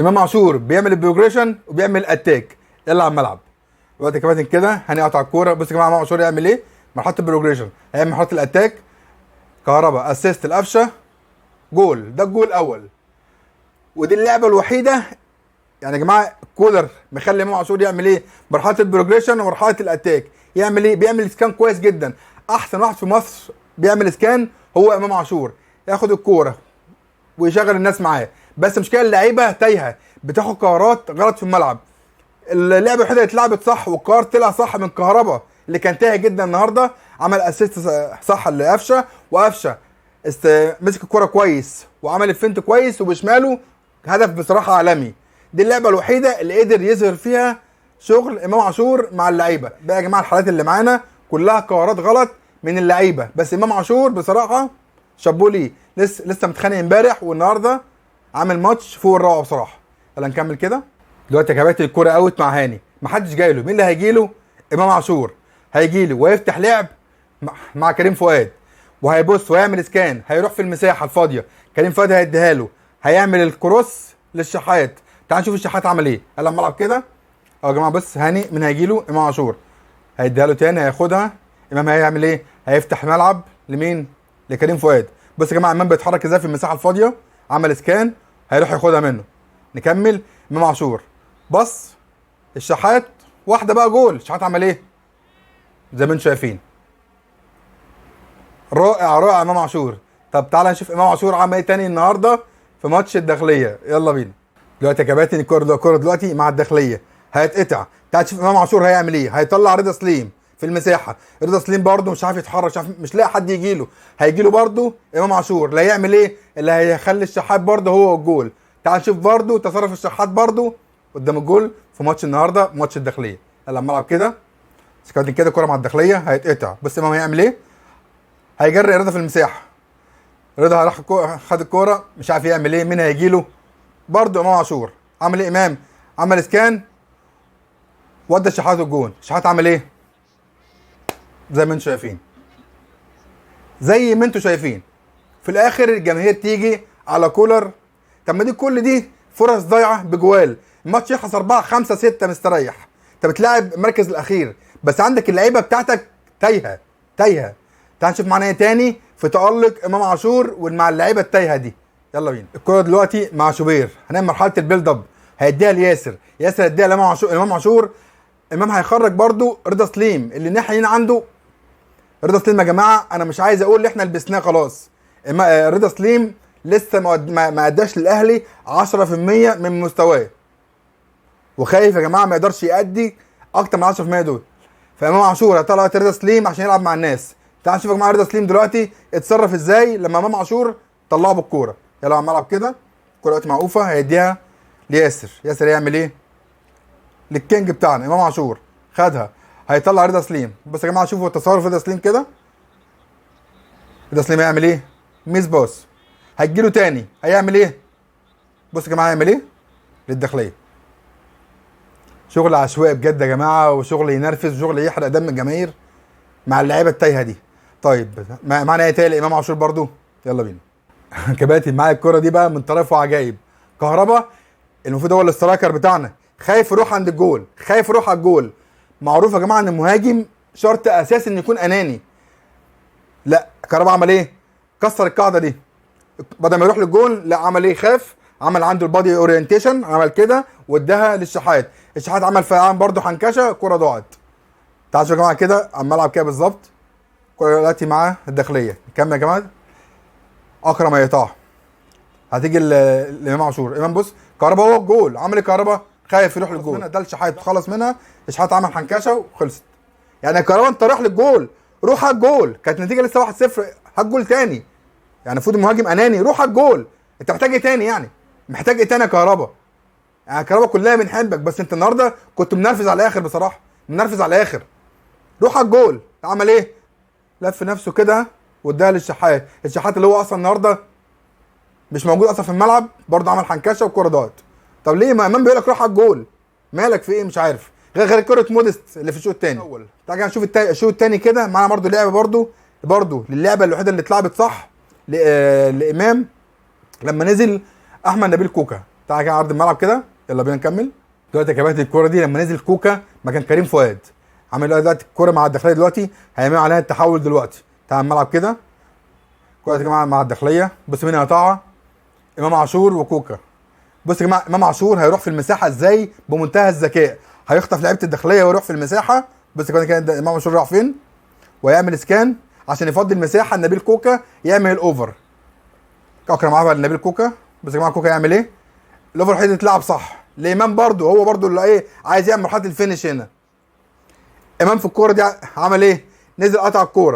امام عاشور بيعمل البروجريشن وبيعمل اتاك. يلا على الملعب دلوقتي يا كباتن كده هنقطع الكوره. بص يا جماعه امام عاشور يعمل ايه؟ مرحله البروجريشن هيعمل مرحله الاتاك، كهربا اسيست القفشه، جول. ده الجول الاول، ودي اللعبه الوحيده يعني يا جماعه كولر مخلي امام عاشور يعمل ايه؟ مرحله البروجريشن ومرحله الاتاك. يعمل ايه؟ بيعمل سكان كويس جدا. احسن واحد في مصر بيعمل سكان هو امام عاشور. ياخد الكوره ويشغل الناس معاه، بس مشكله اللعيبه تايهه، بتاخد قرارات غلط في الملعب. اللعبه الوحيده اللي اتلعبت صح والقرار طلع صح من كهربا اللي كان تايه جدا النهارده، عمل اسيست صح لقفشه، وقفشه مسك الكوره كويس وعمل الفنت كويس وبشماله هدف بصراحه عالمي. دي اللعبه الوحيده اللي قدر يظهر فيها شغل امام عاشور مع اللعيبه. بقى يا جماعه الحالات اللي معانا كلها قرارات غلط من اللعيبه، بس امام عاشور بصراحه شابوه ليه. لسه متخانق امبارح والنهارده عامل ماتش فوق الروعه بصراحه. يلا نكمل كده. دلوقتي يا كباتن الكوره اوت مع هاني، محدش جاي له. مين اللي هيجي له؟ امام عاشور هيجي له ويفتح لعب مع كريم فؤاد، وهيبص ويعمل سكان، هيروح في المساحه الفاضيه، كريم فؤاد هيديها له، هيعمل الكروس للشحات. تعال نشوف الشحات عمل ايه. يلا الملعب كده يا جماعه. بص هاني من هيجي له؟ امام عاشور هيديها له تاني، هياخدها. امام هيعمل ايه؟ هيفتح ملعب لمين؟ لكريم فؤاد. بص يا جماعه امام بيتحرك ازاي في المساحه الفاضيه، عمل سكان هيروح ياخدها منه. نكمل. امام عاشور بص الشحات، واحده بقى جول. الشحات عمل ايه؟ زي ما انتم شايفين، رائع رائع امام عاشور. طب تعالى نشوف امام عاشور عمل ايه تاني النهارده في ماتش الداخليه. يلا بينا. دلوقتي يا كباتن الكوره دلوقتي مع الداخليه هيتقطع. تعال نشوف امام عاشور هيعمل ايه. هيطلع رضا سليم في المساحه. رضا سليم برده مش عارف يتحرك، مش لاقي حد يجي له. هيجي له برده امام عاشور، اللي هيعمل ايه؟ اللي هيخلي الشحات برده هو الجول. تعال نشوف برده تصرف الشحات برده قدام الجول في ماتش النهارده، ماتش الداخليه. يلا الملعب كده. كابتن كده الكوره مع الداخليه هيتقطع. بص امام هيعمل ايه؟ هيجري رضا في المساحه. رضا راح خد الكوره مش عارف يعمل ايه. مين هيجي له؟ برده امام عاشور. عمل ايه امام؟ عمل سكان ودى الشحات الجون. الشحات عمل ايه؟ زي ما انتم شايفين، زي ما انتم شايفين. في الاخر الجماهير تيجي على كولر. طب ما دي كل دي فرص ضايعه بجوال. الماتش يخلص 4 5 6 مستريح. انت بتلاعب المركز الاخير بس عندك اللعيبه بتاعتك تايهه تايهه. تعال نشوف معانا ايه تاني في تالق امام عاشور ومع اللعيبه التايهه دي. يلا بينا. الكوره دلوقتي مع شوبير، هنعمل مرحله البيلد اب. هيديها لياسر، ياسر هيديها لامام عاشور. امام عاشور امام هيخرج برده رضا سليم اللي الناحيه عنده. رضا سليم يا جماعه انا مش عايز اقول احنا لبسناه خلاص. رضا سليم لسه ما اداش للاهلي 10% من مستواه، وخايف يا جماعه ما يقدرش يأدي اكتر من 10% دول. فامام عاشور هيطلع رضا سليم عشان يلعب مع الناس. تعال نشوف يا جماعه رضا سليم دلوقتي اتصرف ازاي لما امام عاشور طلعه بالكوره. يلا على الملعب كده. الكوره دلوقتي موقوفه، هيديها لياسر. ياسر هيعمل ايه؟ للكينج بتاعنا امام عاشور، خدها هيطلع رضا سليم. بص يا جماعه شوفوا تصرف رضا سليم كده. رضا سليم هيعمل ايه؟ ميس باص. هتجيله تاني هيعمل ايه؟ بص يا جماعه هيعمل ايه؟ للداخليه. شغل عشوائي بجد يا جماعه، وشغل ينرفز وشغل يحرق دم الجماهير مع اللعيبه التايهه دي. طيب معانا ايه تاني؟ امام عاشور برضو. يلا بينا. كباتن معايا الكوره دي بقى من طرفه عجايب. كهربا المفروض هو الاسترايكر بتاعنا، خايف يروح عند الجول، خايف يروح على الجول. معروف يا جماعه ان المهاجم شرط اساسي ان يكون اناني. لا كهربا عمل ايه؟ كسر القاعده دي. بدل ما يروح للجول لا عمل ايه؟ خاف، عمل عنده البادي اورينتيشن، عمل كده واداها للشحات. الشحات عمل فعلا برده حنكشه، الكوره ضاعت. تعالوا يا جماعه كده على الملعب كده بالظبط. الكوره دلوقتي مع الداخليه. نكمل يا جماعه. اكرم هيقطعها، هتيجي لامام عاشور. امام بص كهربا هو الجول. عمل ايه كهربا؟ خايف يروح للجول. ده الشحات خلص منها. الشحات عمل حنكشه وخلصت. يعني كهربا انت رايح للجول، روح على الجول. كانت النتيجه لسه 1-0، هات جول تاني. يعني المفروض المهاجم اناني، روح على الجول. انت محتاج ايه تاني يعني؟ محتاج ايه تاني يا كهربا؟ يعني كهربا كلنا بنحبك بس انت النهارده كنت منرفز على الاخر بصراحه، منرفز على الاخر. روح على الجول. عمل ايه؟ لف نفسه كده واداها للشحات. الشحات اللي هو اصلا النهارده مش موجود اصلا في الملعب، برضه عمل حنكشه والكوره ضاعت. طب ليه؟ ما امام بيقول لك روح على الجول، مالك في ايه؟ مش عارف. غير كره مودست اللي في الشوط الثاني. تعالى نشوف الشوط الثاني كده. معانا برضه لعبه برضه للعبه الوحيده اللي اتلعبت صح لامام لما نزل احمد نبيل كوكا. تعالى كده عرض الملعب كده، يلا بينا نكمل. دلوقتي يا كباتن الكوره دي لما نزل كوكا مكان كريم فؤاد، عامل دلوقتي الكوره مع الداخليه دلوقتي هيعملوا عليها التحول دلوقتي. تعالى الملعب كده، الكوره يا جماعه مع الداخليه، بص مين هيقطعها؟ امام عاشور وكوكا. بص يا جماعه امام عاشور هيروح في المساحه ازاي بمنتهى الذكاء، هيخطف لعيبه الداخليه ويروح في المساحه. بص كده امام عاشور راح فين ويعمل سكان عشان يفضي المساحه لنبيل كوكا يعمل الاوفر. اكرم عمل نبيل كوكا. بص يا جماعه كوكا يعمل ايه؟ الاوفر الوحيد يتلعب صح لامام، برده هو برده اللي ايه عايز يعمل مرحله الفينش هنا. امام في الكوره دي عمل ايه؟ نزل قطع الكوره